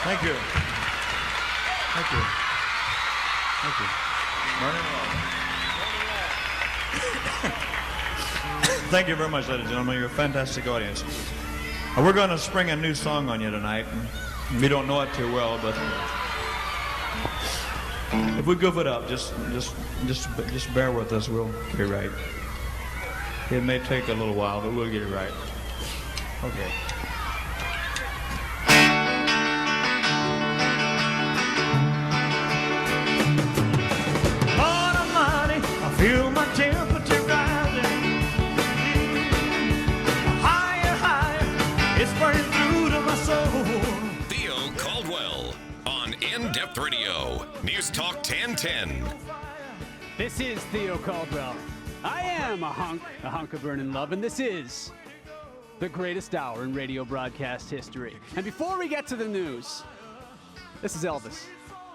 Thank you. Thank you. Thank you. Morning all. Thank you very much, ladies and gentlemen. You're a fantastic audience. We're going to spring a new song on you tonight. We don't know it too well, but if we goof it up, just bear with us. We'll get it right. It may take a little while, but we'll get it right. Okay. Lord Almighty, I feel my temperature rising. Higher, higher, it's burning through to my soul. Theo Caldwell on In-Depth Radio, News Talk 1010. This is Theo Caldwell. I am a hunk of burning love, and this is the greatest hour in radio broadcast history. And before we get to the news, this is Elvis.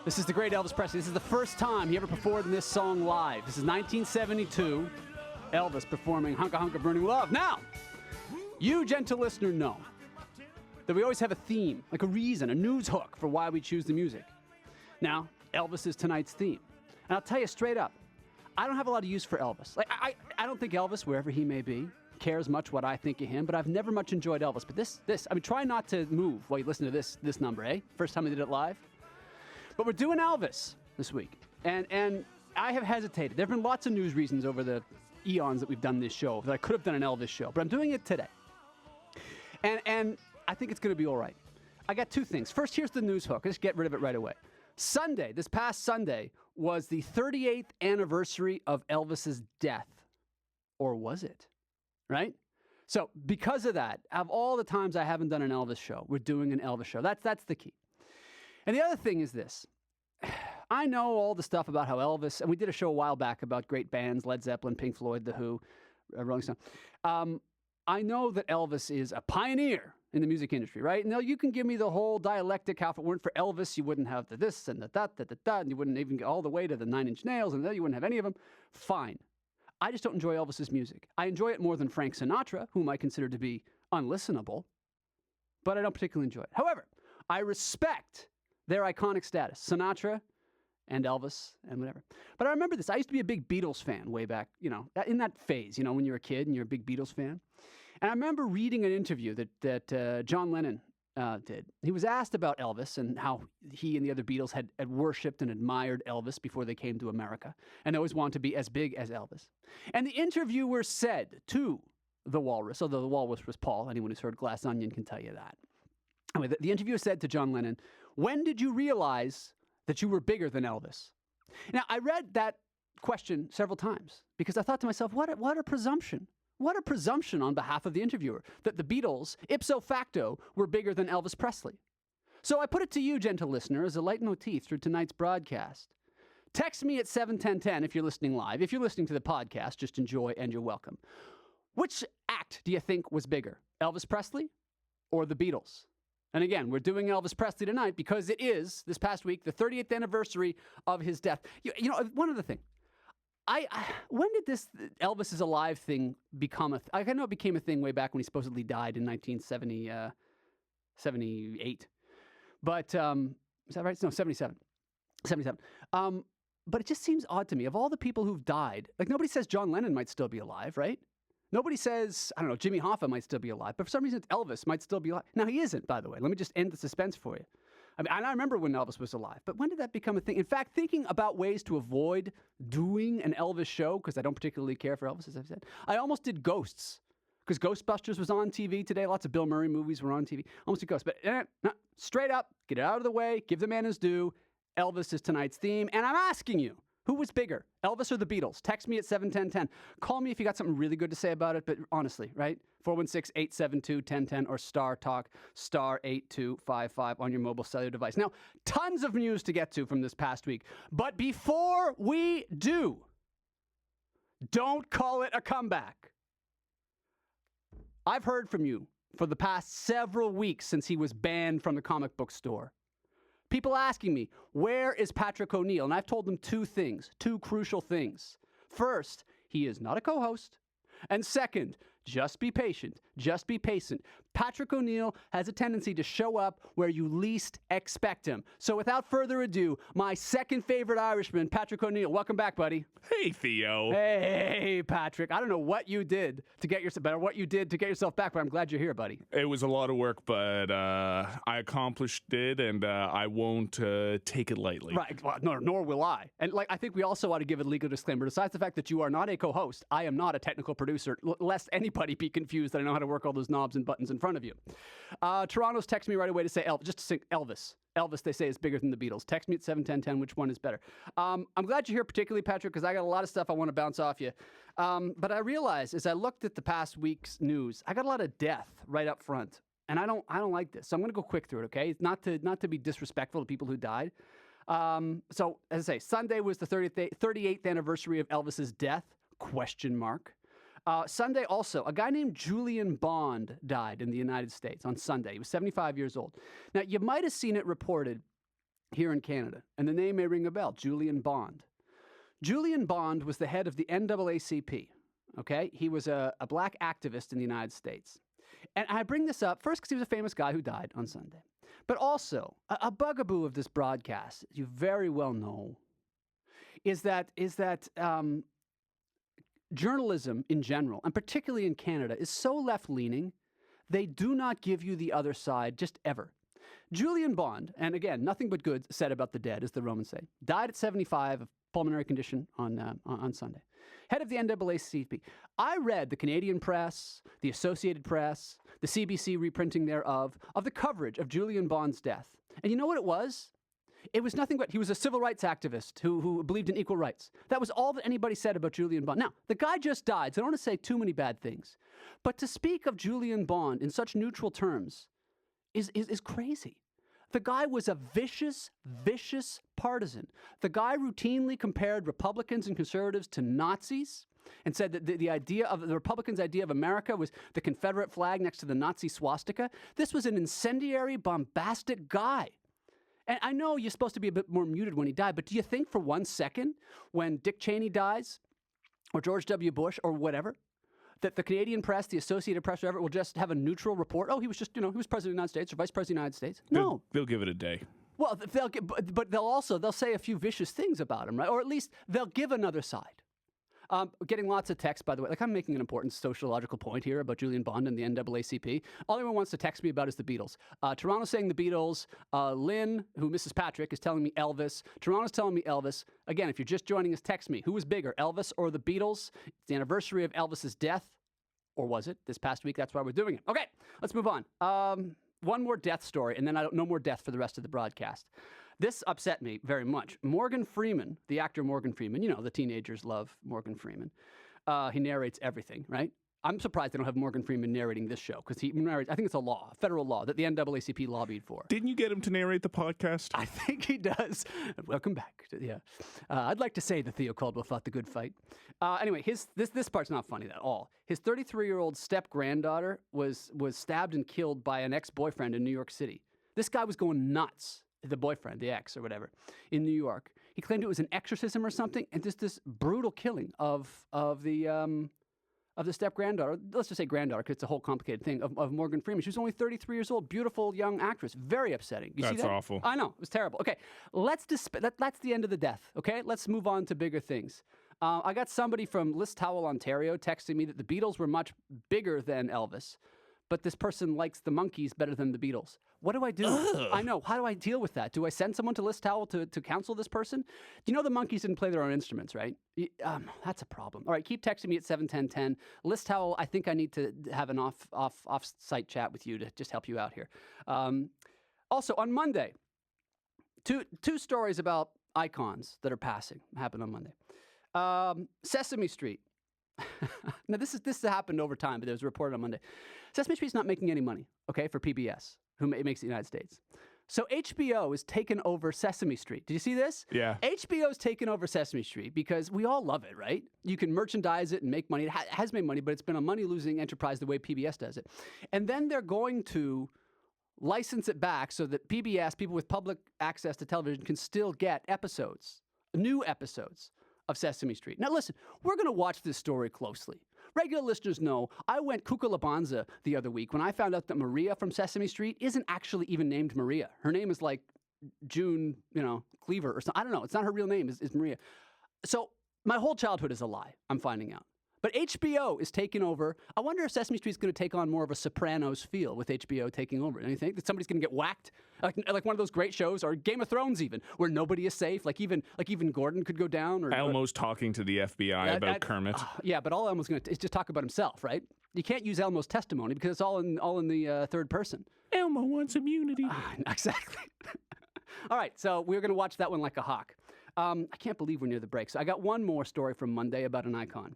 This is the great Elvis Presley. This is the first time he ever performed this song live. This is 1972, Elvis performing Hunk of Burning Love. Now, you, gentle listener, know that we always have a theme, like a reason, a news hook for why we choose the music. Now, Elvis is tonight's theme. And I'll tell you straight up, I don't have a lot of use for Elvis. Like I don't think Elvis, wherever he may be, cares much what I think of him, but I've never much enjoyed Elvis. But this, I mean, try not to move while you listen to this number, eh? First time I did it live. But we're doing Elvis this week. And I have hesitated. There have been lots of news reasons over the eons that we've done this show that I could have done an Elvis show, but I'm doing it today. And I think it's going to be all right. I got two things. First, here's the news hook. Let's get rid of it right away. Sunday, this past Sunday, was the 38th anniversary of Elvis's death. Or was it? Right? So because of that, of all the times I haven't done an Elvis show, we're doing an Elvis show. That's the key. And the other thing is this. I know all the stuff about how Elvis, and we did a show a while back about great bands, Led Zeppelin, Pink Floyd, The Who, Rolling Stone. I know that Elvis is a pioneer in the music industry, right? Now, you can give me the whole dialectic, how if it weren't for Elvis, you wouldn't have the this and the that, and you wouldn't even get all the way to the Nine Inch Nails, and then you wouldn't have any of them. Fine. I just don't enjoy Elvis's music. I enjoy it more than Frank Sinatra, whom I consider to be unlistenable, but I don't particularly enjoy it. However, I respect their iconic status, Sinatra and Elvis and whatever. But I remember this. I used to be a big Beatles fan way back, in that phase, when you're a kid and you're a big Beatles fan. And I remember reading an interview that John Lennon did. He was asked about Elvis and how he and the other Beatles had worshipped and admired Elvis before they came to America, and always wanted to be as big as Elvis. And the interviewer said to the Walrus, although the Walrus was Paul, anyone who's heard Glass Onion can tell you that. Anyway, the interviewer said to John Lennon, "When did you realize that you were bigger than Elvis?" Now, I read that question several times because I thought to myself, what a presumption. What a presumption on behalf of the interviewer, that the Beatles, ipso facto, were bigger than Elvis Presley. So I put it to you, gentle listener, as a leitmotif through tonight's broadcast. Text me at 71010 if you're listening live. If you're listening to the podcast, just enjoy and you're welcome. Which act do you think was bigger, Elvis Presley or the Beatles? And again, we're doing Elvis Presley tonight because it is, this past week, the 30th anniversary of his death. One other thing. When did this Elvis is alive thing become a thing? I know it became a thing way back when he supposedly died in 1978. But, is that right? No, 77. 77. But it just seems odd to me. Of all the people who've died, like nobody says John Lennon might still be alive, right? Nobody says, I don't know, Jimmy Hoffa might still be alive. But for some reason, Elvis might still be alive. Now, he isn't, by the way. Let me just end the suspense for you. I mean, I remember when Elvis was alive, but when did that become a thing? In fact, thinking about ways to avoid doing an Elvis show, because I don't particularly care for Elvis, as I've said, I almost did Ghosts, because Ghostbusters was on TV today. Lots of Bill Murray movies were on TV. Almost did Ghosts, but straight up, get it out of the way, give the man his due. Elvis is tonight's theme, and I'm asking you, who was bigger, Elvis or the Beatles? Text me at 71010. Call me if you got something really good to say about it, but honestly, right? 416-872-1010 or Star Talk, star 8255 on your mobile cellular device. Now, tons of news to get to from this past week. But before we do, don't call it a comeback. I've heard from you for the past several weeks since he was banned from the comic book store. People asking me, where is Patrick O'Neill? And I've told them two things, two crucial things. First, he is not a co-host. And second, Just be patient. Just be patient. Patrick O'Neill has a tendency to show up where you least expect him. So without further ado, my second favorite Irishman, Patrick O'Neill. Welcome back, buddy. Hey, Theo. Hey, Patrick. I don't know what you did to get yourself back, but I'm glad you're here, buddy. It was a lot of work, but I accomplished it, and I won't take it lightly. Right. Well, nor will I. And I think we also ought to give a legal disclaimer. Besides the fact that you are not a co-host, I am not a technical producer, lest anybody be confused that I know how to work all those knobs and buttons in front of you. Toronto's text me right away to say just to sing Elvis. Elvis, they say, is bigger than the Beatles. Text me at 71010, which one is better. I'm glad you're here, particularly, Patrick, because I got a lot of stuff I want to bounce off you. But I realized, as I looked at the past week's news, I got a lot of death right up front. And I don't like this. So I'm going to go quick through it, okay? Not to be disrespectful to people who died. So, as I say, Sunday was the 38th anniversary of Elvis's death, ? Sunday also, a guy named Julian Bond died in the United States on Sunday. He was 75 years old. Now, you might have seen it reported here in Canada, and the name may ring a bell, Julian Bond. Julian Bond was the head of the NAACP, okay? He was a black activist in the United States. And I bring this up, first because he was a famous guy who died on Sunday, but also a bugaboo of this broadcast, you very well know, is that journalism in general, and particularly in Canada, is so left-leaning, they do not give you the other side, just ever. Julian Bond, and again, nothing but good said about the dead, as the Romans say, died at 75 of pulmonary condition on Sunday. Head of the NAACP. I read the Canadian press, the Associated Press, the CBC reprinting thereof, of the coverage of Julian Bond's death. And you know what it was? It was nothing but he was a civil rights activist who believed in equal rights. That was all that anybody said about Julian Bond. Now, the guy just died, so I don't want to say too many bad things. But to speak of Julian Bond in such neutral terms is crazy. The guy was a vicious, vicious partisan. The guy routinely compared Republicans and conservatives to Nazis and said that the idea of the Republicans' idea of America was the Confederate flag next to the Nazi swastika. This was an incendiary, bombastic guy. And I know you're supposed to be a bit more muted when he died, but do you think for 1 second when Dick Cheney dies, or George W. Bush, or whatever, that the Canadian press, the Associated Press, or whatever, will just have a neutral report? Oh, he was just, he was president of the United States or vice president of the United States. No. They'll give it a day. Well, but they'll say a few vicious things about him, right? Or at least they'll give another side. Getting lots of texts, by the way. I'm making an important sociological point here about Julian Bond and the NAACP. All anyone wants to text me about is the Beatles. Toronto's saying the Beatles. Lynn, who Mrs. Patrick, is telling me Elvis. Toronto's telling me Elvis. Again, if you're just joining us, text me. Who was bigger, Elvis or the Beatles? It's the anniversary of Elvis's death. Or was it? This past week, that's why we're doing it. Okay, let's move on. One more death story, and then no more death for the rest of the broadcast. This upset me very much. Morgan Freeman, the actor Morgan Freeman, the teenagers love Morgan Freeman. He narrates everything, right? I'm surprised they don't have Morgan Freeman narrating this show, because he narrates, I think it's a law, federal law, that the NAACP lobbied for. Didn't you get him to narrate the podcast? I think he does. Welcome back. Yeah. I'd like to say that Theo Caldwell fought the good fight. Anyway, this part's not funny at all. His 33-year-old step-granddaughter was stabbed and killed by an ex-boyfriend in New York City. This guy was going nuts. The boyfriend, the ex or whatever, in New York. He claimed it was an exorcism or something, and just this brutal killing of the step-granddaughter, let's just say granddaughter, because it's a whole complicated thing, of Morgan Freeman. She was only 33 years old, beautiful young actress, very upsetting. You see That's that? awful. I know, it was terrible. Okay, that's the end of the death, okay? Let's move on to bigger things. I got somebody from Listowel, Ontario, texting me that the Beatles were much bigger than Elvis, but this person likes the Monkees better than the Beatles. What do I do? Ugh. I know. How do I deal with that? Do I send someone to Listowel to counsel this person? Do you know the Monkees didn't play their own instruments, right? That's a problem. All right, keep texting me at 71010. Listowel, I think I need to have an off-site chat with you to just help you out here. Also, on Monday, two stories about icons that are passing happened on Monday. Sesame Street. Now, this happened over time, but it was reported on Monday. Sesame Street's not making any money, okay, for PBS, who makes the United States. So HBO has taken over Sesame Street. Did you see this? Yeah. HBO's taken over Sesame Street because we all love it, right? You can merchandise it and make money. It has made money, but it's been a money-losing enterprise the way PBS does it. And then they're going to license it back so that PBS, people with public access to television, can still get episodes, new episodes of Sesame Street. Now listen, we're going to watch this story closely. Regular listeners know I went Kukalabanza the other week when I found out that Maria from Sesame Street isn't actually even named Maria. Her name is like June, Cleaver or something. I don't know. It's not her real name, is Maria. So my whole childhood is a lie, I'm finding out. But HBO is taking over. I wonder if Sesame Street's going to take on more of a Sopranos feel with HBO taking over. Don't you think that somebody's going to get whacked, like one of those great shows, or Game of Thrones even, where nobody is safe? Like even Gordon could go down. Or Elmo's talking to the FBI about Kermit. Yeah, but all Elmo's going to is just talk about himself, right? You can't use Elmo's testimony because it's all in the third person. Elmo wants immunity. Exactly. All right, so we're going to watch that one like a hawk. I can't believe we're near the break. So I got one more story from Monday about an icon.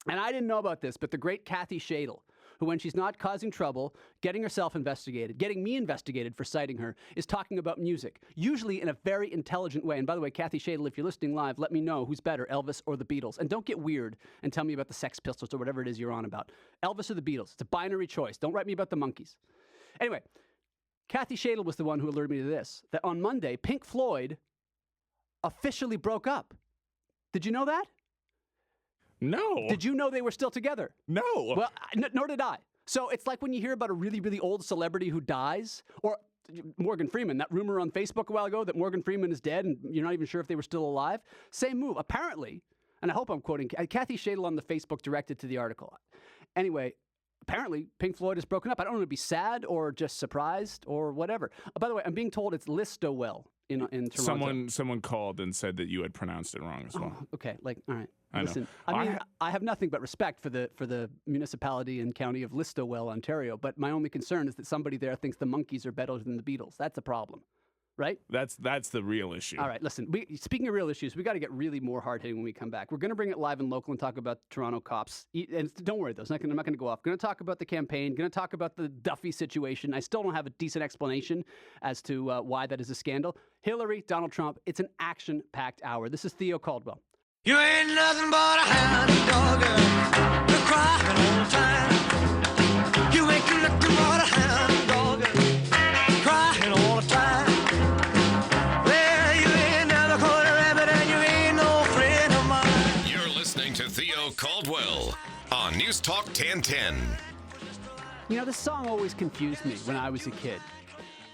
And I didn't know about this, but the great Kathy Shadle, who when she's not causing trouble, getting herself investigated, getting me investigated for citing her, is talking about music, usually in a very intelligent way. And by the way, Kathy Shadle, if you're listening live, let me know who's better, Elvis or the Beatles. And don't get weird and tell me about the Sex Pistols or whatever it is you're on about. Elvis or the Beatles. It's a binary choice. Don't write me about the Monkees. Anyway, Kathy Shadle was the one who alerted me to this, that on Monday, Pink Floyd officially broke up. Did you know that? No. Did you know they were still together? No. Well, nor did I. So it's like when you hear about a really, really old celebrity who dies, or Morgan Freeman, that rumor on Facebook a while ago that Morgan Freeman is dead and you're not even sure if they were still alive. Same move. Apparently, and I hope I'm quoting, Kathy Shadle on the Facebook directed to the article. Anyway, apparently Pink Floyd is broken up. I don't know if to be sad or just surprised or whatever. By the way, I'm being told it's Listowell in Toronto. Someone called and said that you had pronounced it wrong as well. Oh, okay, all right. Listen, I mean, I have nothing but respect for the municipality and county of Listowell, Ontario, but my only concern is that somebody there thinks the Monkees are better than the Beatles. That's a problem, right? That's the real issue. All right, listen, speaking of real issues, we got to get really more hard-hitting when we come back. We're going to bring it live and local and talk about Toronto cops. And don't worry, though, I'm not going to go off. Going to talk about the campaign, going to talk about the Duffy situation. I still don't have a decent explanation as to why that is a scandal. Hillary, Donald Trump, it's an action-packed hour. This is Theo Caldwell. You ain't nothing but a hound dog, you're crying all the time. You ain't nothing but a hound dog, crying all the time. Well, you ain't never caught a rabbit and you ain't no friend of mine. You're listening to Theo Caldwell on News Talk 1010. You know, this song always confused me when I was a kid.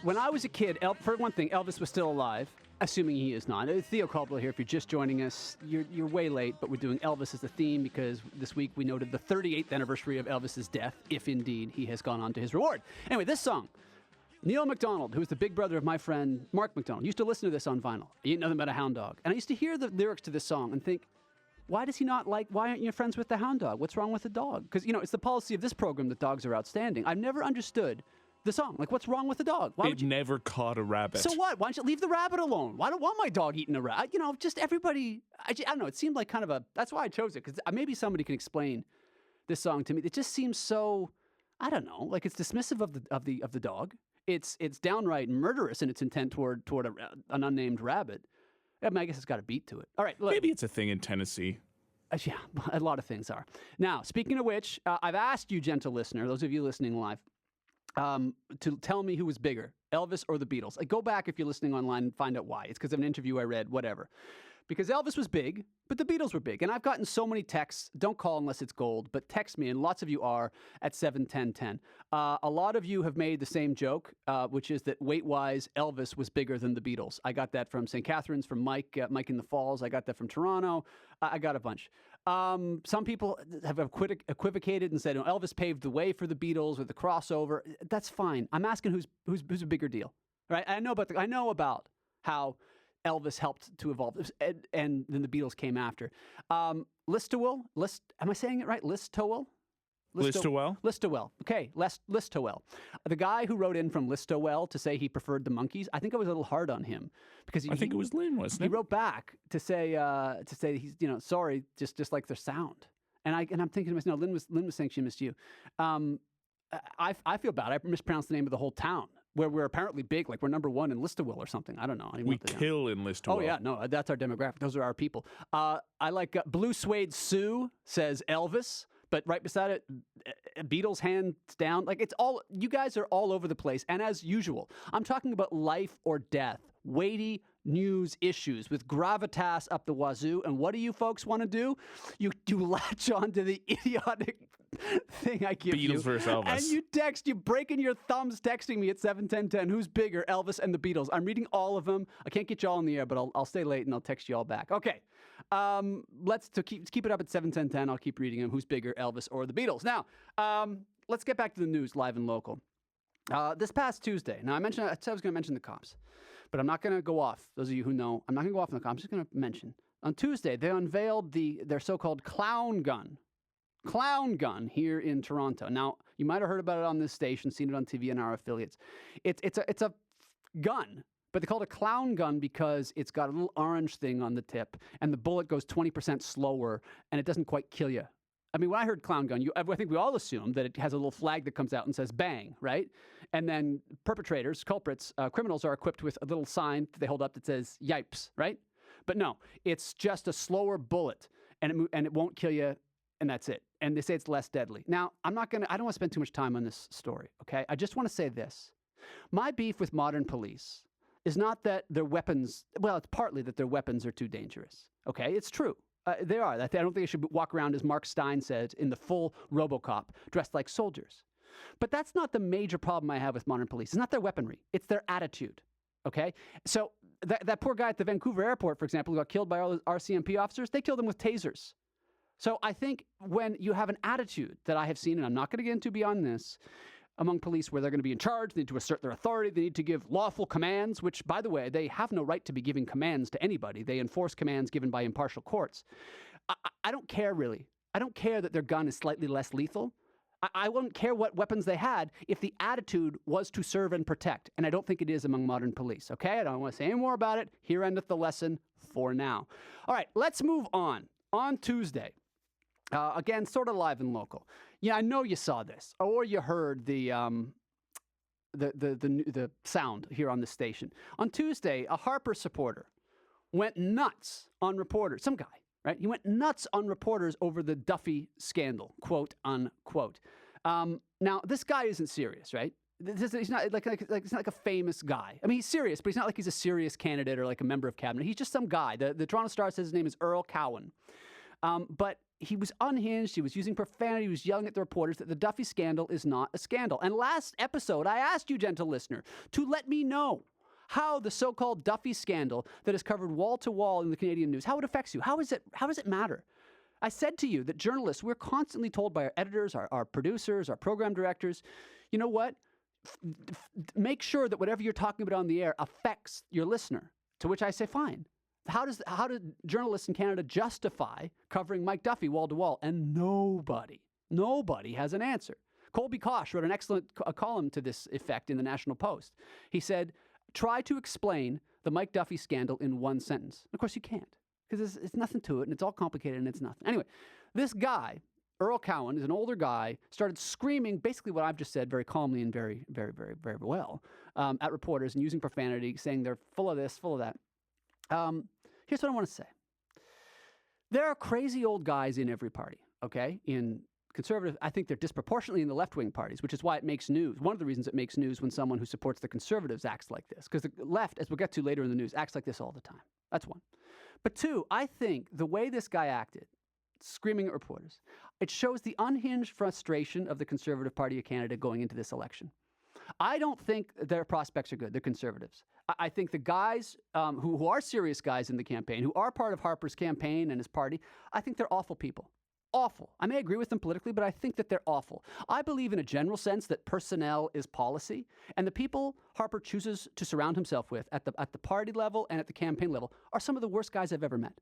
When I was a kid, for one thing, Elvis was still alive. Assuming he is not. Theo Caldwell here. If you're just joining us, you're way late, but we're doing Elvis as the theme because this week we noted the 38th anniversary of Elvis's death, if indeed he has gone on to his reward. Anyway, this song, Neil MacDonald, who is the big brother of my friend Mark MacDonald, used to listen to this on vinyl. He ain't nothing but a hound dog. And I used to hear the lyrics to this song and think, why aren't you friends with the hound dog? What's wrong with the dog? Because, it's the policy of this program that dogs are outstanding. I've never understood the song. Like, what's wrong with the dog? It never caught a rabbit. So what? Why don't you leave the rabbit alone? Why don't want my dog eating a rabbit? Just everybody. I don't know. It seemed like kind of that's why I chose it, because maybe somebody can explain this song to me. It just seems so, I don't know, like it's dismissive of the dog. It's downright murderous in its intent toward an unnamed rabbit. I mean, I guess it's got a beat to it. All right, look. Maybe it's a thing in Tennessee. Yeah, a lot of things are. Now, speaking of which, I've asked you, gentle listener, those of you listening live, to tell me who was bigger, Elvis or the Beatles. Go back if you're listening online and find out why. It's because of an interview I read, whatever. Because Elvis was big, but the Beatles were big. And I've gotten so many texts, don't call unless it's gold, but text me, and lots of you are, at 71010. A lot of you have made the same joke, which is that weight-wise, Elvis was bigger than the Beatles. I got that from St. Catharines, from Mike in the Falls. I got that from Toronto. I got a bunch. Some people have equivocated and said, Elvis paved the way for the Beatles with the crossover. That's fine. I'm asking who's a bigger deal, right? I know about how Elvis helped to evolve, and then the Beatles came after. Listowell, am I saying it right? Listowell? Listowell. Okay, Listowell. The guy who wrote in from Listowell to say he preferred the Monkees, I think I was a little hard on him because I think it was Lynn, wasn't it? He wrote back to say he's sorry, just like their sound. And I'm thinking to myself, no, Lynn was saying she missed you. I feel bad. I mispronounced the name of the whole town, where we're apparently big, like we're number one in Listowell or something. I don't know. We kill in Listowell. Oh, yeah. No, that's our demographic. Those are our people. I like Blue Suede Sue says Elvis, but right beside it, Beatles hands down. Like, it's all, you guys are all over the place. And as usual, I'm talking about life or death, weighty, news issues with gravitas up the wazoo. And what do you folks want to do? You latch on to the idiotic thing I give you. Beatles versus Elvis. And you breaking your thumbs texting me at 7:10:10. Who's bigger, Elvis and the Beatles? I'm reading all of them. I can't get you all in the air, but I'll stay late and I'll text you all back. Okay. Let's keep it up at 7:10:10. I'll keep reading them. Who's bigger, Elvis or the Beatles? Now, let's get back to the news, live and local. This past Tuesday, now I said I was going to mention the cops, but I'm not going to go off. Those of you who know, I'm not going to go off on the cops. I'm just going to mention. On Tuesday, they unveiled their so-called clown gun here in Toronto. Now, you might have heard about it on this station, seen it on TV and our affiliates. It's a gun, but they call it a clown gun because it's got a little orange thing on the tip, and the bullet goes 20% slower, and it doesn't quite kill you. I mean, when I heard clown gun, I think we all assume that it has a little flag that comes out and says bang, right? And then perpetrators, culprits, criminals are equipped with a little sign that they hold up that says yipes, right? But no, it's just a slower bullet, and it won't kill you, and that's it. And they say it's less deadly. Now, I don't want to spend too much time on this story, okay? I just want to say this. My beef with modern police is not that their weapons, well, it's partly that their weapons are too dangerous, okay? It's true. They are. I don't think they should walk around, as Mark Stein said, in the full RoboCop, dressed like soldiers. But that's not the major problem I have with modern police. It's not their weaponry. It's their attitude, okay? So that poor guy at the Vancouver airport, for example, who got killed by all the RCMP officers, they killed him with tasers. So I think when you have an attitude that I have seen, and I'm not going to get into beyond this, among police where they're going to be in charge, they need to assert their authority, they need to give lawful commands, which, by the way, they have no right to be giving commands to anybody. They enforce commands given by impartial courts. I don't care, really. I don't care that their gun is slightly less lethal. I wouldn't care what weapons they had if the attitude was to serve and protect, and I don't think it is among modern police, okay? I don't want to say any more about it. Here endeth the lesson for now. All right, let's move on. On Tuesday, again, sort of live and local. Yeah, I know you saw this, or you heard the sound here on the station. On Tuesday, a Harper supporter went nuts on reporters. Some guy, right? He went nuts on reporters over the Duffy scandal, quote unquote. Now, this guy isn't serious, right? He's not he's not like a famous guy. I mean, he's serious, but he's not like he's a serious candidate or like a member of cabinet. He's just some guy. The Toronto Star says his name is Earl Cowan. But he was unhinged. He was using profanity. He was yelling at the reporters that the Duffy scandal is not a scandal. And last episode, I asked you, gentle listener, to let me know how the so-called Duffy scandal that is covered wall to wall in the Canadian news, how it affects you. How does it matter? I said to you that journalists, we're constantly told by our editors, our producers, our program directors, you know what? Make sure that whatever you're talking about on the air affects your listener. To which I say, fine. How do journalists in Canada justify covering Mike Duffy wall to wall? And nobody has an answer. Colby Kosh wrote an excellent column to this effect in the National Post. He said, try to explain the Mike Duffy scandal in one sentence. Of course you can't, because it's nothing to it, and it's all complicated, and it's nothing. Anyway, this guy, Earl Cowan, is an older guy, started screaming basically what I've just said very calmly and very, very, very, very well at reporters and using profanity, saying they're full of this, full of that. Here's what I want to say. There are crazy old guys in every party, okay? In conservative, I think they're disproportionately in the left-wing parties, which is why it makes news. One of the reasons it makes news when someone who supports the conservatives acts like this, because the left, as we'll get to later in the news, acts like this all the time. That's one. But two, I think the way this guy acted, screaming at reporters, it shows the unhinged frustration of the Conservative Party of Canada going into this election. I don't think their prospects are good, the Conservatives. I think the guys who are serious guys in the campaign, who are part of Harper's campaign and his party, I think they're awful people. Awful. I may agree with them politically, but I think that they're awful. I believe in a general sense that personnel is policy, and the people Harper chooses to surround himself with at the party level and at the campaign level are some of the worst guys I've ever met.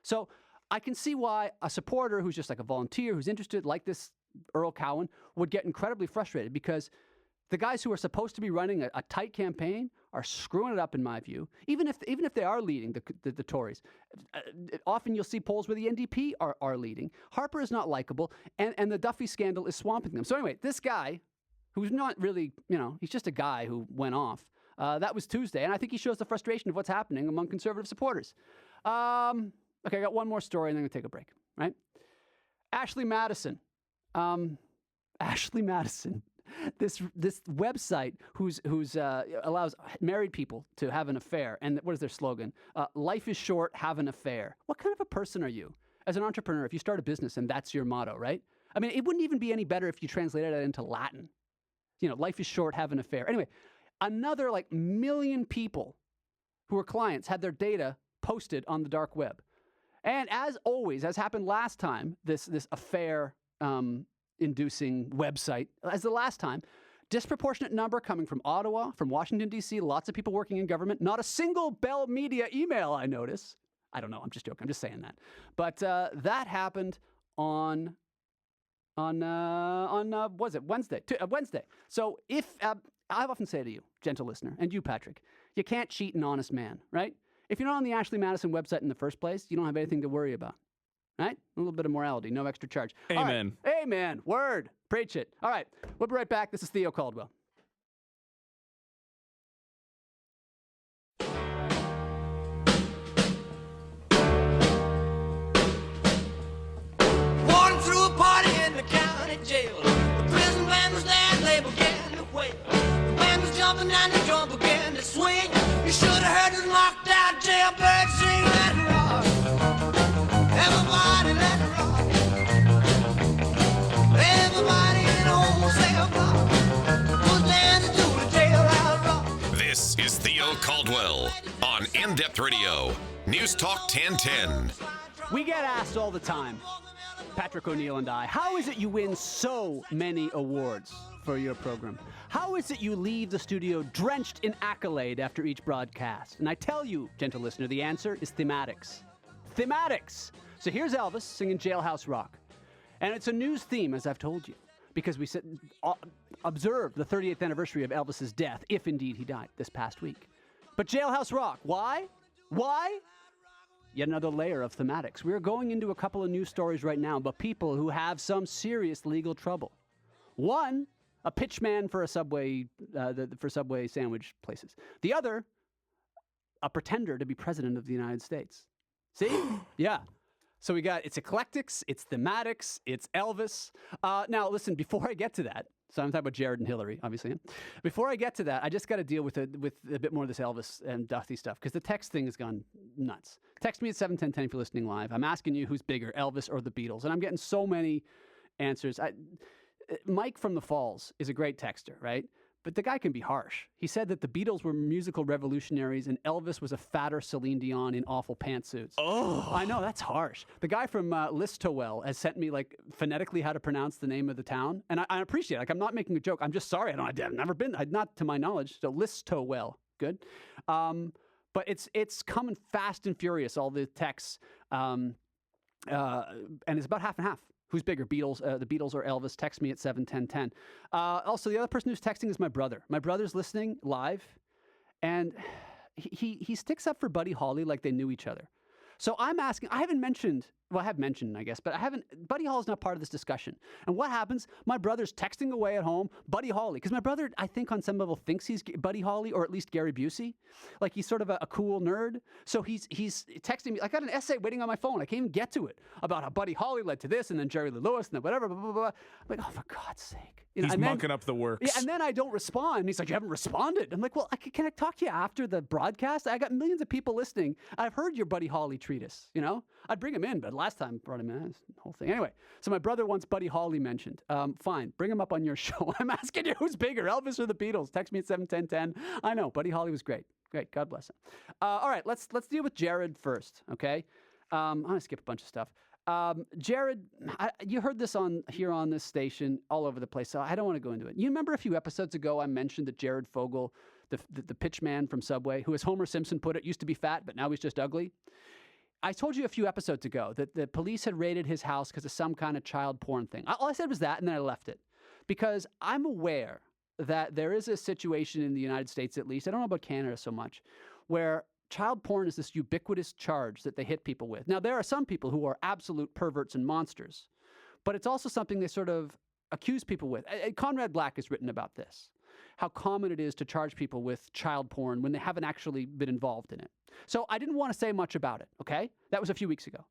So I can see why a supporter who's just like a volunteer, who's interested, like this Earl Cowan, would get incredibly frustrated because the guys who are supposed to be running a tight campaign are screwing it up, in my view. Even if they are leading the Tories, often you'll see polls where the NDP are leading. Harper is not likable, and the Duffy scandal is swamping them. So anyway, this guy, who's not really, he's just a guy who went off. That was Tuesday, and I think he shows the frustration of what's happening among conservative supporters. Okay, I got one more story, and then I'm going to take a break. Right? Ashley Madison. this website who's allows married people to have an affair. And what is their slogan? Life is short, have an affair. What kind of a person are you? As an entrepreneur, if you start a business and that's your motto, right? I mean, it wouldn't even be any better if you translated it into Latin. You know, life is short, have an affair. Anyway, another like million people who are clients had their data posted on the dark web. And as always, as happened last time, this affair inducing website, as the last time, disproportionate number coming from Ottawa, from Washington, D.C., lots of people working in government, not a single Bell.Media email, I notice. I don't know, I'm just joking, I'm just saying that. But that happened on was it Wednesday? Wednesday. So if, I've often say to you, gentle listener, and you, Patrick, you can't cheat an honest man, right? If you're not on the Ashley Madison website in the first place, you don't have anything to worry about, right? A little bit of morality, no extra charge. Amen. Right. Amen. Word. Preach it. All right. We'll be right back. This is Theo Caldwell. Walking through a party in the county jail. The prison band was there and they began to wail. The band was jumping and the drum began to swing. You should have heard this knocked out jailbird sing. Let it rock. Everybody let it rock. Everybody in the whole cell block was dancing to the jailhouse rock. This is Theo Caldwell on In-Depth Radio, News Talk 1010. We get asked all the time, Patrick O'Neill and I, how is it you win so many awards for your program? How is it you leave the studio drenched in accolade after each broadcast? And I tell you, gentle listener, the answer is thematics. Thematics! So here's Elvis singing Jailhouse Rock. And it's a news theme, as I've told you, because we observed the 38th anniversary of Elvis's death, if indeed he died, this past week. But Jailhouse Rock, why? Why? Yet another layer of thematics. We're going into a couple of news stories right now about people who have some serious legal trouble. One, a pitchman for a Subway, for Subway sandwich places. The other, a pretender to be president of the United States. See? Yeah. So we got, it's eclectics, it's thematics, it's Elvis. Now, listen, before I get to that, so I'm talking about Jared and Hillary, obviously. Before I get to that, I just got to deal with a bit more of this Elvis and Duffy stuff, because the text thing has gone nuts. Text me at 71010 if you're listening live. I'm asking you who's bigger, Elvis or the Beatles, and I'm getting so many answers. Mike from the Falls is a great texter, right? But the guy can be harsh. He said that the Beatles were musical revolutionaries and Elvis was a fatter Celine Dion in awful pantsuits. Oh, I know, that's harsh. The guy from Listowel has sent me like phonetically how to pronounce the name of the town, and I appreciate it. Like, I'm not making a joke. I'm just sorry. I've never been. Not to my knowledge. So Listowel, good. But it's coming fast and furious. All the texts, and it's about half and half. Who's bigger, Beatles, the Beatles or Elvis? Text me at 71010. Also, the other person who's texting is my brother. My brother's listening live, and he sticks up for Buddy Holly like they knew each other. So I'm asking, I have mentioned, I guess, but Buddy Holly's not part of this discussion. And what happens? My brother's texting away at home, Buddy Holly, because my brother, I think on some level thinks he's Buddy Holly, or at least Gary Busey. Like he's sort of a cool nerd. So he's texting me. I got an essay waiting on my phone. I can't even get to it about how Buddy Holly led to this, and then Jerry Lee Lewis, and then whatever, blah, blah, blah. I'm like, oh, for God's sake. He's mucking up the works. Yeah, and then I don't respond. And he's like, you haven't responded. I'm like, well, can I talk to you after the broadcast? I got millions of people listening. I've heard your Buddy Holly treatise, you know? I'd bring him in, but last time I brought him in, that's the whole thing. Anyway, so my brother wants Buddy Holly mentioned. Fine, bring him up on your show. I'm asking you, who's bigger, Elvis or the Beatles? Text me at 71010. I know, Buddy Holly was great. Great, God bless him. All right, let's deal with Jared first, okay? I'm going to skip a bunch of stuff. Jared, you heard this here on this station all over the place, so I don't want to go into it. You remember a few episodes ago I mentioned that Jared Fogle, the pitch man from Subway, who, as Homer Simpson put it, used to be fat, but now he's just ugly? I told you a few episodes ago that the police had raided his house because of some kind of child porn thing. All I said was that, and then I left it. Because I'm aware that there is a situation in the United States, at least, I don't know about Canada so much, where child porn is this ubiquitous charge that they hit people with. Now, there are some people who are absolute perverts and monsters, but it's also something they sort of accuse people with. Conrad Black has written about this, how common it is to charge people with child porn when they haven't actually been involved in it. So I didn't want to say much about it, okay? That was a few weeks ago.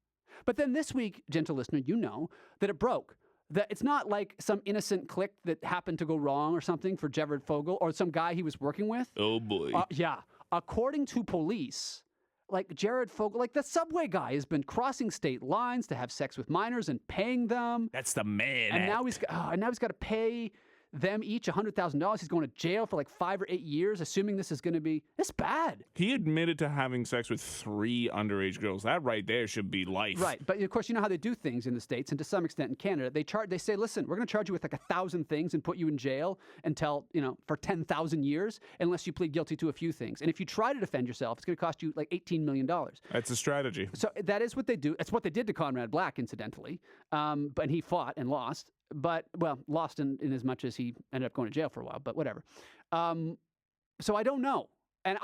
But then this week, gentle listener, you know that it broke That it's not like some innocent click that happened to go wrong or something for Jared Fogle or some guy he was working with. Oh boy. Yeah. According to police, like Jared Fogle, like the subway guy has been crossing state lines to have sex with minors and paying them. That's the man. And now he's got to pay them each $100,000. He's going to jail for like 5 or 8 years, assuming this is going to be. It's bad. He admitted to having sex with 3 underage girls. That right there should be life. Right, but of course you know how they do things in the States and to some extent in Canada. They say, listen, we're going to charge you with like 1,000 things and put you in jail until for 10,000 years unless you plead guilty to a few things. And if you try to defend yourself, it's going to cost you like $18 million. That's a strategy. So that is what they do. It's what they did to Conrad Black, incidentally. But he fought and lost. But, well, lost in as much as he ended up going to jail for a while, but whatever. So I don't know. And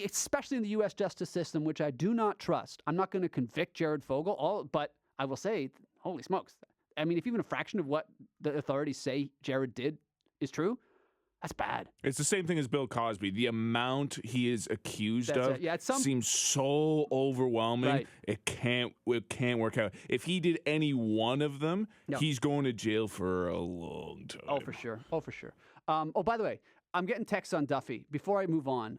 especially in the U.S. justice system, which I do not trust, I'm not going to convict Jared Fogle, but I will say, holy smokes. I mean, if even a fraction of what the authorities say Jared did is true, that's bad. It's the same thing as Bill Cosby. The amount he is accused of seems so overwhelming. Right. It can't work out. If he did any one of them, he's going to jail for a long time. Oh, for sure. By the way, I'm getting texts on Duffy. Before I move on,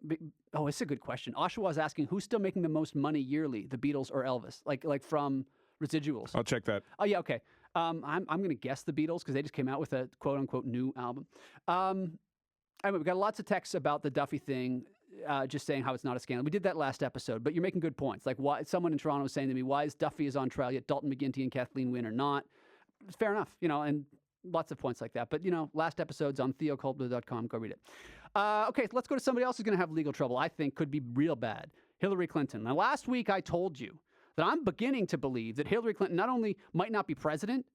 it's a good question. Oshawa's asking, who's still making the most money yearly, the Beatles or Elvis? Like from residuals. I'll check that. Oh, yeah, okay. I'm going to guess the Beatles because they just came out with a quote-unquote new album. Anyway, we got lots of texts about the Duffy thing, just saying how it's not a scandal. We did that last episode, but you're making good points. Like, why someone in Toronto was saying to me, why is Duffy is on trial yet Dalton McGuinty and Kathleen Wynne are not? It's fair enough, and lots of points like that. But, last episode's on TheoCaldwell.com. Go read it. Okay, let's go to somebody else who's going to have legal trouble, I think could be real bad. Hillary Clinton. Now, last week I told you that I'm beginning to believe that Hillary Clinton not only might not be president,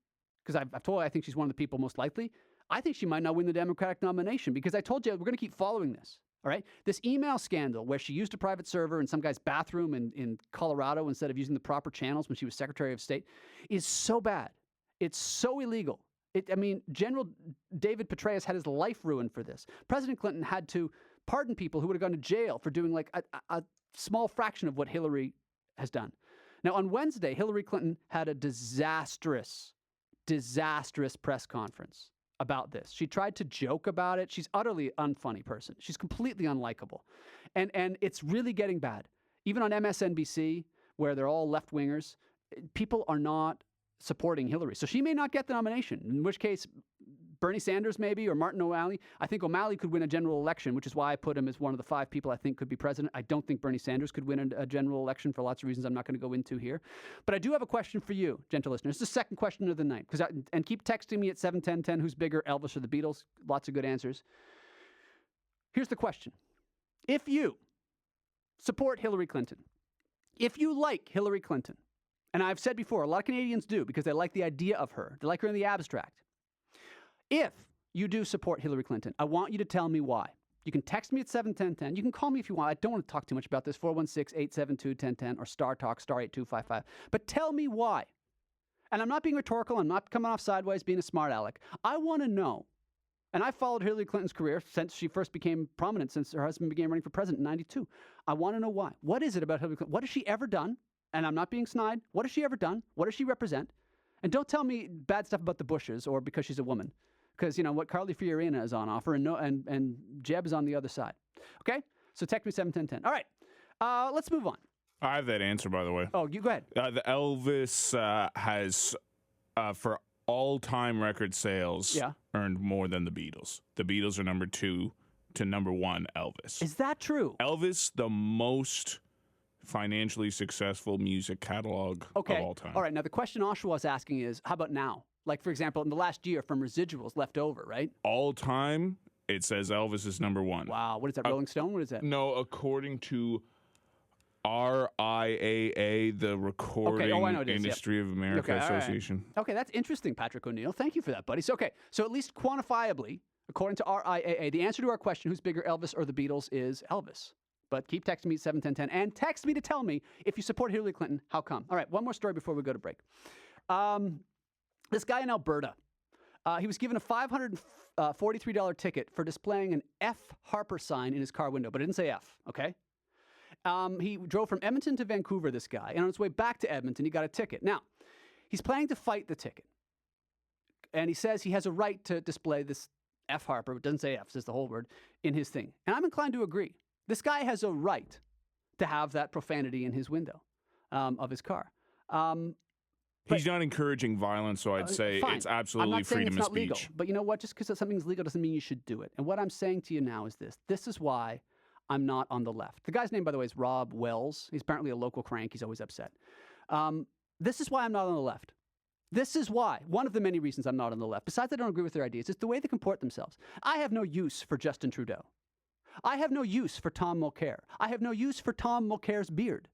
because I've told her I think she's one of the people most likely, I think she might not win the Democratic nomination because I told you we're going to keep following this, all right? This email scandal where she used a private server in some guy's bathroom in Colorado instead of using the proper channels when she was Secretary of State is so bad. It's so illegal. General David Petraeus had his life ruined for this. President Clinton had to pardon people who would have gone to jail for doing like a small fraction of what Hillary has done. Now, on Wednesday, Hillary Clinton had a disastrous press conference about this. She tried to joke about it. She's utterly unfunny person. She's completely unlikable. And it's really getting bad. Even on MSNBC, where they're all left-wingers, people are not supporting Hillary. So she may not get the nomination, in which case Bernie Sanders maybe, or Martin O'Malley. I think O'Malley could win a general election, which is why I put him as one of the 5 people I think could be president. I don't think Bernie Sanders could win a general election for lots of reasons I'm not going to go into here. But I do have a question for you, gentle listeners. It's the second question of the night. And keep texting me at 71010, who's bigger, Elvis or the Beatles? Lots of good answers. Here's the question. If you support Hillary Clinton, if you like Hillary Clinton, and I've said before, a lot of Canadians do because they like the idea of her. They like her in the abstract. If you do support Hillary Clinton, I want you to tell me why. You can text me at 71010. You can call me if you want. I don't want to talk too much about this, 416-872-1010 or Star Talk, star 8255. But tell me why. And I'm not being rhetorical. I'm not coming off sideways being a smart aleck. I want to know. And I followed Hillary Clinton's career since she first became prominent, since her husband began running for president in 92. I want to know why. What is it about Hillary Clinton? What has she ever done? And I'm not being snide. What has she ever done? What does she represent? And don't tell me bad stuff about the Bushes or because she's a woman. Because, what Carly Fiorina is on offer and Jeb is on the other side. Okay? So text me 71010. All right. Let's move on. I have that answer, by the way. Oh, you go ahead. The Elvis has, for all-time record sales, earned more than the Beatles. The Beatles are number 2 to number 1 Elvis. Is that true? Elvis, the most financially successful music catalog of all time. All right. Now, the question Oshawa is asking is, how about now? Like, for example, in the last year from residuals left over, right? All time, it says Elvis is number 1. Wow. What is that, Rolling Stone? What is that? No, according to RIAA, the Recording Industry of America Association. Right. Okay, that's interesting, Patrick O'Neill. Thank you for that, buddy. So at least quantifiably, according to RIAA, the answer to our question, who's bigger, Elvis or the Beatles, is Elvis. But keep texting me at 71010 and text me to tell me if you support Hillary Clinton, how come? All right, one more story before we go to break. This guy in Alberta, he was given a $543 ticket for displaying an F Harper sign in his car window, but it didn't say F, okay? He drove from Edmonton to Vancouver, this guy, and on his way back to Edmonton, he got a ticket. Now, He's planning to fight the ticket. And he says he has a right to display this F Harper, it doesn't say F, it says the whole word, in his thing. And I'm inclined to agree. This guy has a right to have that profanity in his window of his car. He's not encouraging violence, so I'd say fine. it's absolutely freedom of speech. Legal. But you know what? Just because something's legal doesn't mean you should do it. And what I'm saying to you now is this. This is why I'm not on the left. The guy's name, by the way, is Rob Wells. He's apparently a local crank. He's always upset. This is why I'm not on the left. This is why. One of the many reasons I'm not on the left, besides I don't agree with their ideas, is the way they comport themselves. I have no use for Justin Trudeau. I have no use for Tom Mulcair. I have no use for Tom Mulcair's beard.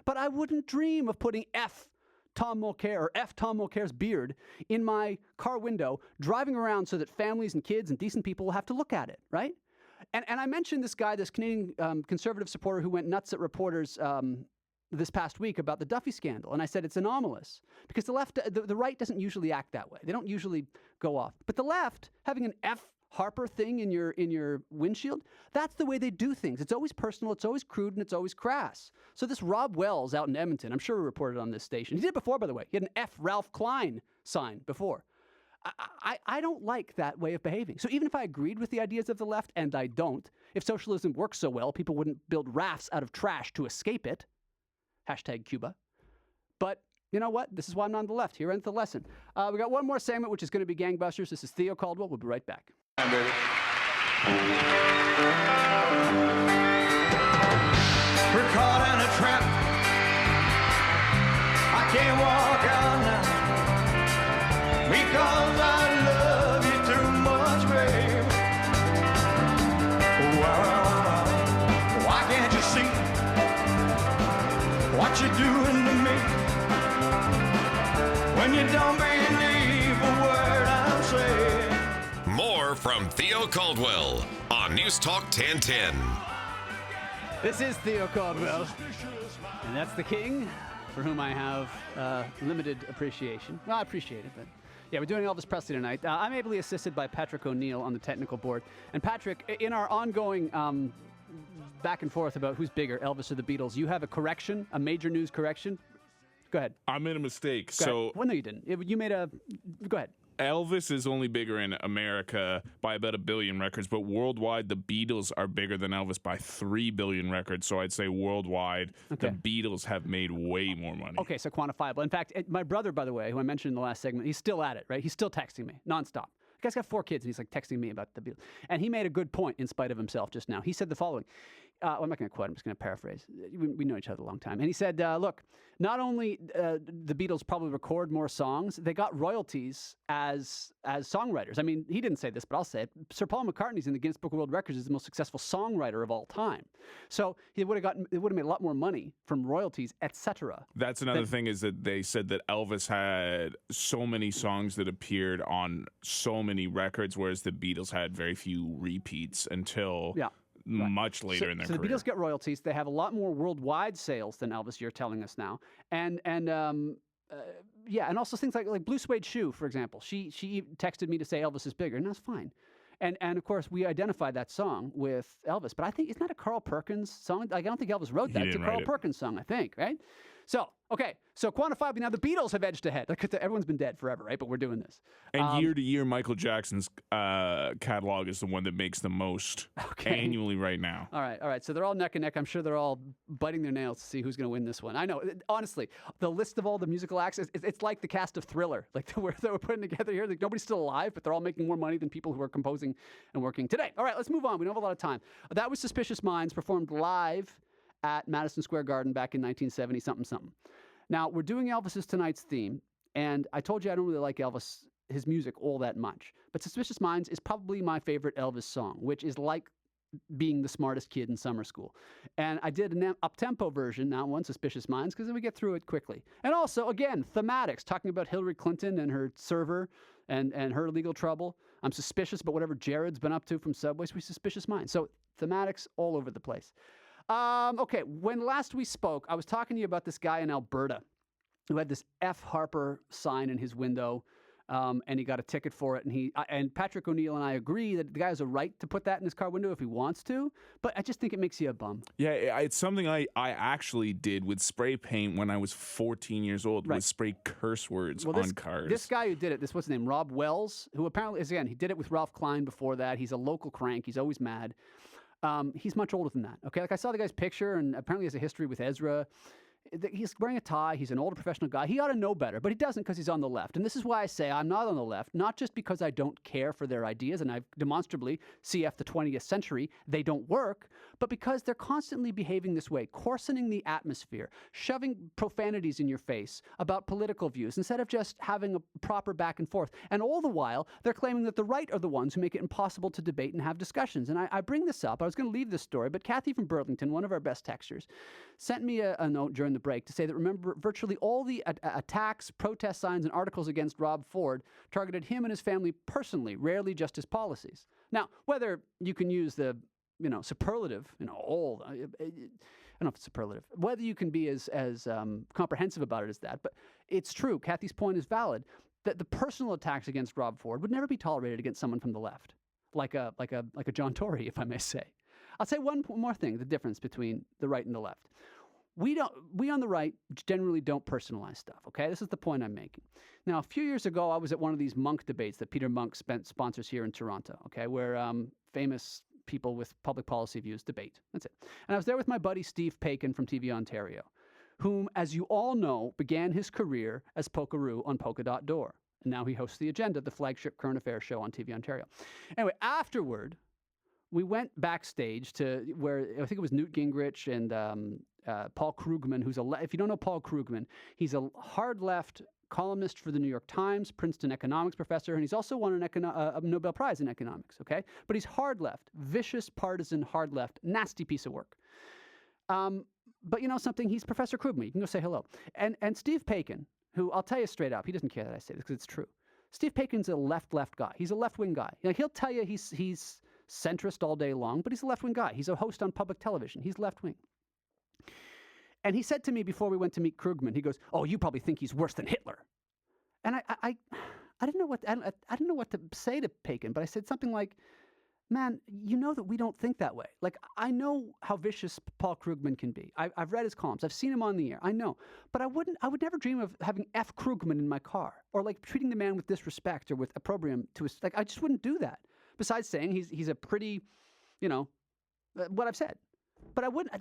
But I wouldn't dream of putting F Tom Mulcair or F Tom Mulcair's beard in my car window, driving around so that families and kids and decent people will have to look at it, right? And I mentioned this guy, this Canadian conservative supporter who went nuts at reporters this past week about the Duffy scandal. And I said it's anomalous because the right doesn't usually act that way. They don't usually go off. But the left, having an F Harper thing in your windshield, that's the way they do things. It's always personal, it's always crude, and it's always crass. So this Rob Wells out in Edmonton, I'm sure he reported on this station. He did it before, by the way. He had an F Ralph Klein sign before. I don't like that way of behaving. So even if I agreed with the ideas of the left, and I don't, if socialism works so well, people wouldn't build rafts out of trash to escape it. Hashtag Cuba. But you know what? This is why I'm not on the left. Here ends the lesson. We got one more segment, which is going to be gangbusters. This is Theo Caldwell. We'll be right back. We're caught in a trap. I can't walk out now because I love you too much, babe. Why can't you see what you're doing to me when you don't believe a word I'm saying? More from Theo Caldwell on News Talk 1010. This is Theo Caldwell, and that's the king, for whom I have limited appreciation. Well, I appreciate it, but yeah, we're doing Elvis Presley tonight. I'm ably assisted by Patrick O'Neill on the technical board. And Patrick, in our ongoing back and forth about who's bigger, Elvis or the Beatles, you have a correction, a major news correction. Go ahead. I made a mistake. Well, no, you didn't. You made a... Go ahead. Elvis is only bigger in America by about 1 billion records, but worldwide, the Beatles are bigger than Elvis by 3 billion records. So I'd say worldwide, the Beatles have made way more money. Okay, so quantifiable. In fact, my brother, by the way, who I mentioned in the last segment, he's still at it, right? He's still texting me nonstop. The guy's got 4 kids, and he's like texting me about the Beatles. And he made a good point in spite of himself just now. He said the following. I'm not going to quote, I'm just going to paraphrase. We know each other a long time. And he said, look, not only the Beatles probably record more songs, they got royalties as songwriters. I mean, he didn't say this, but I'll say it. Sir Paul McCartney's in the Guinness Book of World Records as the most successful songwriter of all time. So it would have made a lot more money from royalties, etc. That's another thing is that they said that Elvis had so many songs that appeared on so many records, whereas the Beatles had very few repeats until... Yeah. Much later in their career. So the Beatles get royalties. They have a lot more worldwide sales than Elvis, you're telling us now. And also things like Blue Suede Shoe, for example. She texted me to say Elvis is bigger, and that's fine. And of course, we identified that song with Elvis. But I think, isn't that a Carl Perkins song? Like, I don't think Elvis wrote that. It's a Carl Perkins song, I think, right? So, okay. So quantifiably, now the Beatles have edged ahead. Like, everyone's been dead forever, right? But we're doing this. And year to year, Michael Jackson's catalog is the one that makes the most annually right now. All right. So they're all neck and neck. I'm sure they're all biting their nails to see who's going to win this one. I know. Honestly, the list of all the musical acts, it's like the cast of Thriller. Like, that we're putting together here. Like, nobody's still alive, but they're all making more money than people who are composing and working today. All right, let's move on. We don't have a lot of time. That was Suspicious Minds, performed live at Madison Square Garden back in 1970 something. Now, we're doing Elvis's tonight's theme, and I told you I don't really like Elvis, his music, all that much. But Suspicious Minds is probably my favorite Elvis song, which is like being the smartest kid in summer school. And I did an up-tempo version, not one, Suspicious Minds, because then we get through it quickly. And also, again, thematics, talking about Hillary Clinton and her server and her legal trouble. I'm suspicious about whatever Jared's been up to from Subway, so we Suspicious Minds. So thematics all over the place. Okay, when last we spoke, I was talking to you about this guy in Alberta who had this F. Harper sign in his window and he got a ticket for it. And Patrick O'Neill and I agree that the guy has a right to put that in his car window if he wants to, but I just think it makes you a bum. Yeah, it's something I actually did with spray paint when I was 14 years old, was spray curse words on cars. This guy who did it, what's his name, Rob Wells, who apparently is, again, he did it with Ralph Klein before that. He's a local crank. He's always mad. He's much older than that, okay? Like, I saw the guy's picture, and apparently he has a history with Ezra. He's wearing a tie. He's an older professional guy. He ought to know better, but he doesn't because he's on the left. And this is why I say I'm not on the left, not just because I don't care for their ideas, and I've demonstrably, CF the 20th century, they don't work, but because they're constantly behaving this way, coarsening the atmosphere, shoving profanities in your face about political views instead of just having a proper back and forth. And all the while, they're claiming that the right are the ones who make it impossible to debate and have discussions. And I bring this up. I was going to leave this story, but Kathy from Burlington, one of our best texters, sent me a note during the break to say that, remember, virtually all the attacks, protest signs, and articles against Rob Ford targeted him and his family personally, rarely just his policies. Now, whether you can use the superlative, I don't know if it's superlative, whether you can be as comprehensive about it as that, but it's true. Kathy's point is valid, that the personal attacks against Rob Ford would never be tolerated against someone from the left, like a John Tory, if I may say. I'll say one more thing, the difference between the right and the left. We on the right generally don't personalize stuff, okay? This is the point I'm making. Now, a few years ago, I was at one of these Monk debates that Peter Monk sponsors here in Toronto, okay, where famous people with public policy views debate. That's it. And I was there with my buddy Steve Paikin from TV Ontario, whom, as you all know, began his career as Pokeroo on Polka Dot Door. And now he hosts The Agenda, the flagship current affairs show on TV Ontario. Anyway, afterward, we went backstage to where I think it was Newt Gingrich and Paul Krugman, who's if you don't know Paul Krugman, he's a hard left columnist for the New York Times, Princeton economics professor, and he's also won a Nobel Prize in economics, okay? But he's hard left, vicious, partisan, hard left, nasty piece of work. But you know something? He's Professor Krugman. You can go say hello. And Steve Paikin, who I'll tell you straight up, he doesn't care that I say this because it's true. Steve Paikin's a left guy. He's a left-wing guy. You know, he'll tell you he's centrist all day long, but he's a left-wing guy. He's a host on public television. He's left-wing. And he said to me before we went to meet Krugman, he goes, "Oh, you probably think he's worse than Hitler." And I didn't know what I didn't know what to say to Paikin, but I said something like, "Man, you know that we don't think that way. Like, I know how vicious Paul Krugman can be. I've read his columns. I've seen him on the air. I know. But I would never dream of having F. Krugman in my car or like treating the man with disrespect or with opprobrium to his, like, I just wouldn't do that. Besides saying he's a pretty, what I've said. But I wouldn't,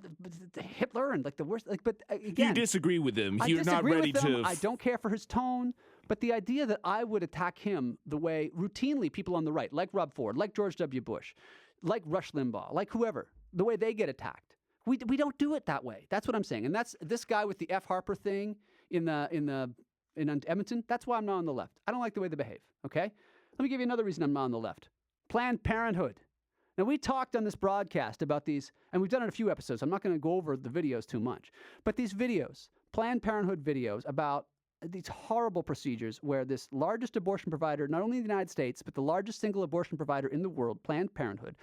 Hitler and like the worst, like, but again. You disagree with him. You're not ready to. I don't care for his tone. But the idea that I would attack him the way routinely people on the right, like Rob Ford, like George W. Bush, like Rush Limbaugh, like whoever, the way they get attacked. We don't do it that way. That's what I'm saying. And that's this guy with the F. Harper thing in Edmonton. That's why I'm not on the left. I don't like the way they behave. Okay. Let me give you another reason I'm not on the left. Planned Parenthood. Now, we talked on this broadcast about these, and we've done it in a few episodes. I'm not going to go over the videos too much. But these videos, Planned Parenthood videos about these horrible procedures where this largest abortion provider, not only in the United States, but the largest single abortion provider in the world, Planned Parenthood,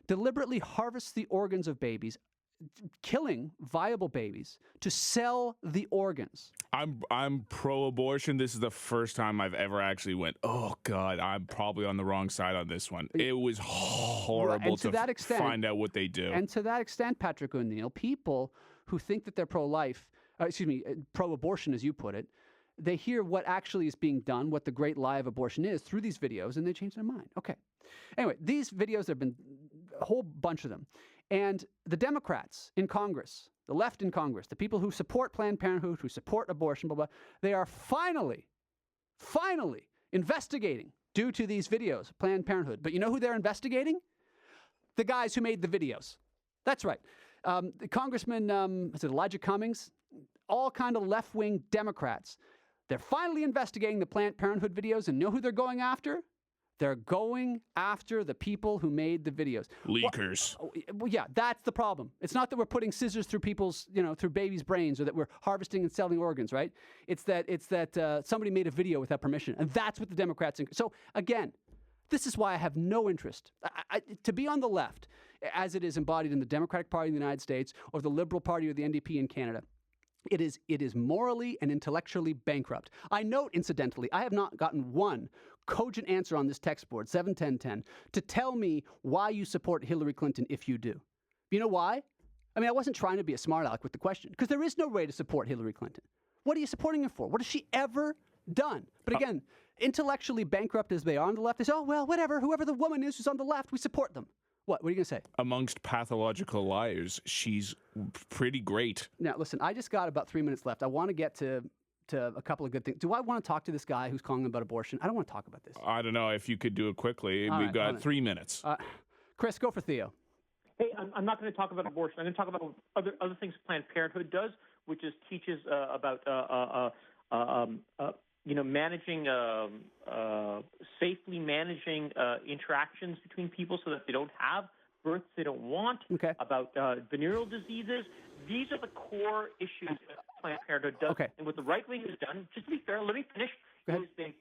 deliberately harvests the organs of babies, killing viable babies to sell the organs. I'm pro-abortion. This is the first time I've ever actually went, oh, God, I'm probably on the wrong side on this one. It was horrible to find out what they do. And to that extent, Patrick O'Neill, people who think that they're pro-life, pro-abortion, as you put it, they hear what actually is being done, what the great lie of abortion is through these videos, and they change their mind. Okay. Anyway, these videos, there have been a whole bunch of them. And the Democrats in Congress, the left in Congress, the people who support Planned Parenthood, who support abortion, blah, blah, they are finally investigating due to these videos, Planned Parenthood. But you know who they're investigating? The guys who made the videos. That's right. Congressman, is it Elijah Cummings? All kind of left-wing Democrats. They're finally investigating the Planned Parenthood videos, and know who they're going after? They're going after the people who made the videos. Leakers. Well, yeah, that's the problem. It's not that we're putting scissors through people's, through babies' brains, or that we're harvesting and selling organs, right? It's that somebody made a video without permission, and that's what the Democrats. So again, this is why I have no interest to be on the left, as it is embodied in the Democratic Party in the United States, or the Liberal Party or the NDP in Canada. It is morally and intellectually bankrupt. I note, incidentally, I have not gotten one cogent answer on this text board, 71010, to tell me why you support Hillary Clinton if you do. You know why? I mean, I wasn't trying to be a smart aleck with the question, because there is no way to support Hillary Clinton. What are you supporting her for? What has she ever done? But again, intellectually bankrupt as they are on the left, they say, oh, well, whatever, whoever the woman is who's on the left, we support them. What are you going to say? Amongst pathological liars, she's pretty great. Now, listen, I just got about 3 minutes left. I want to get to a couple of good things. Do I want to talk to this guy who's calling about abortion? I don't want to talk about this. I don't know if you could do it quickly. We've got 3 minutes. Chris, go for Theo. Hey, I'm not going to talk about abortion. I'm going to talk about other things Planned Parenthood does, which is teaches about managing safely managing interactions between people so that they don't have births they don't want. Okay. About venereal diseases. These are the core issues that Planned Parenthood does. Okay. And what the right wing has done, just to be fair, let me finish. Is they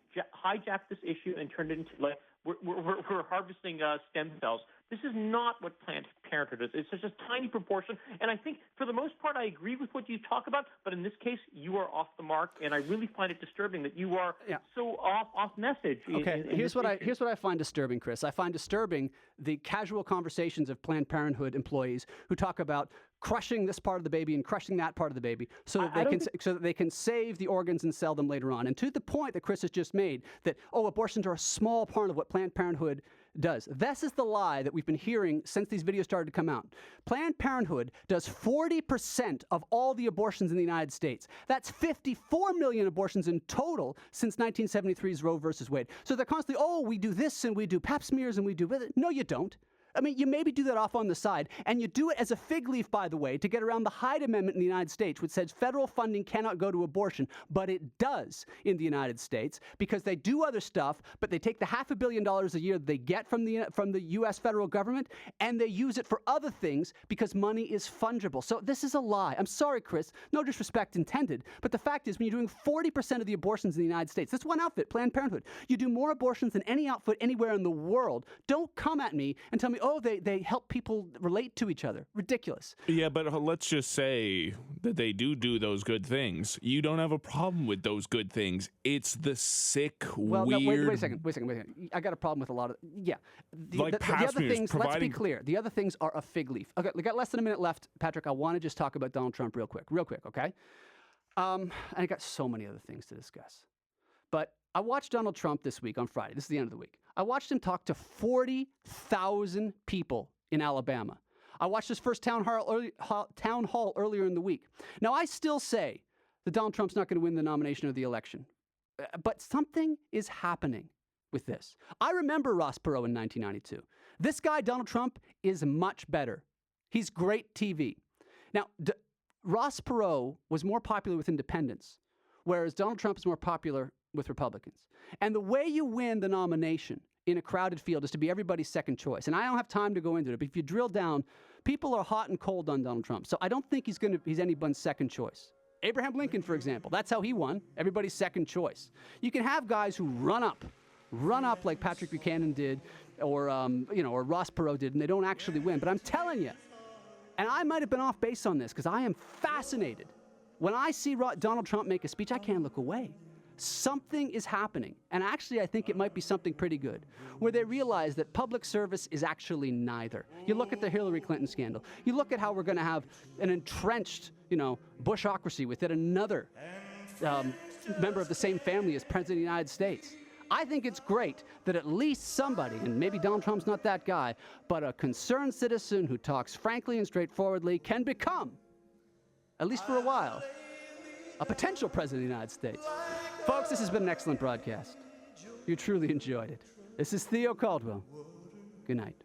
hijacked this issue and turned it into like we're harvesting stem cells. This is not what Planned Parenthood is. It's just a tiny proportion. And I think for the most part, I agree with what you talk about. But in this case, you are off the mark. And I really find it disturbing that you are so off message. Okay, here's what I find disturbing, Chris. I find disturbing the casual conversations of Planned Parenthood employees who talk about crushing this part of the baby and crushing that part of the baby so that they can save the organs and sell them later on. And to the point that Chris has just made, that, abortions are a small part of what Planned Parenthood does. This is the lie that we've been hearing since these videos started to come out. Planned Parenthood does 40% of all the abortions in the United States. That's 54 million abortions in total since 1973's Roe versus Wade. So they're constantly, we do this and we do pap smears and we do... No, you don't. I mean, you maybe do that off on the side, and you do it as a fig leaf, by the way, to get around the Hyde Amendment in the United States, which says federal funding cannot go to abortion, but it does in the United States because they do other stuff, but they take the $500 million a year they get from the U.S. federal government, and they use it for other things because money is fungible. So this is a lie. I'm sorry, Chris. No disrespect intended, but the fact is when you're doing 40% of the abortions in the United States, that's one outfit, Planned Parenthood. You do more abortions than any outfit anywhere in the world. Don't come at me and tell me, they help people relate to each other. Ridiculous. Yeah, but let's just say that they do those good things. You don't have a problem with those good things. It's the sick, weird... No, wait a second. I got a problem with a lot of... Yeah. The other things, let's be clear. The other things are a fig leaf. Okay, we got less than a minute left. Patrick, I want to just talk about Donald Trump real quick, okay? I got so many other things to discuss. But I watched Donald Trump this week on Friday. This is the end of the week. I watched him talk to 40,000 people in Alabama. I watched his first town hall earlier in the week. Now, I still say that Donald Trump's not going to win the nomination or the election. But something is happening with this. I remember Ross Perot in 1992. This guy, Donald Trump, is much better. He's great TV. Now, Ross Perot was more popular with independents, whereas Donald Trump is more popular with Republicans. And the way you win the nomination in a crowded field is to be everybody's second choice. And I don't have time to go into it, but if you drill down, people are hot and cold on Donald Trump. So I don't think he's anybody's second choice. Abraham Lincoln, for example, that's how he won, everybody's second choice. You can have guys who run up like Patrick Buchanan did, or Ross Perot did, and they don't actually win. But I'm telling you, and I might have been off base on this because I am fascinated. When I see Donald Trump make a speech, I can't look away. Something is happening, and actually I think it might be something pretty good, where they realize that public service is actually neither. You look at the Hillary Clinton scandal. You look at how we're going to have an entrenched, Bushocracy with yet another member of the same family as President of the United States. I think it's great that at least somebody, and maybe Donald Trump's not that guy, but a concerned citizen who talks frankly and straightforwardly can become, at least for a while, a potential president of the United States. Folks, this has been an excellent broadcast. You truly enjoyed it. This is Theo Caldwell. Good night.